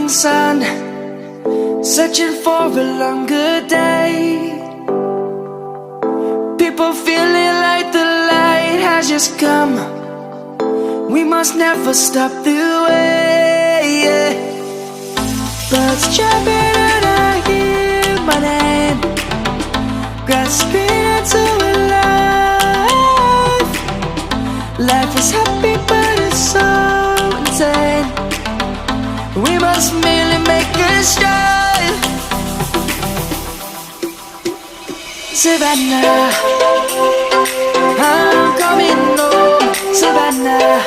sun, searching for a longer day. People feeling like the light has just come. We must never stop the way, yeah. Birds chirping and I hear my name, grasping into a life. Life is happy but it's so insane. We must merely make a strive. Savannah, I'm coming home. Savannah,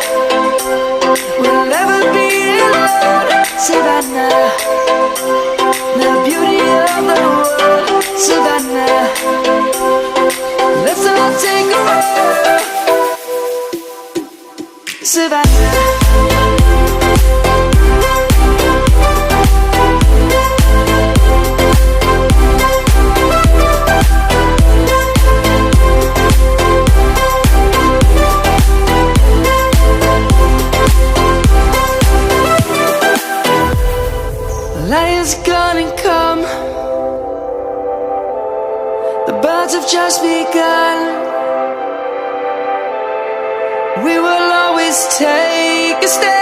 we'll never be alone. Savannah, the beauty of the world. Savannah, let's all take a ride. Savannah. Lion's gonna come. The birds have just begun. We will always take a stand.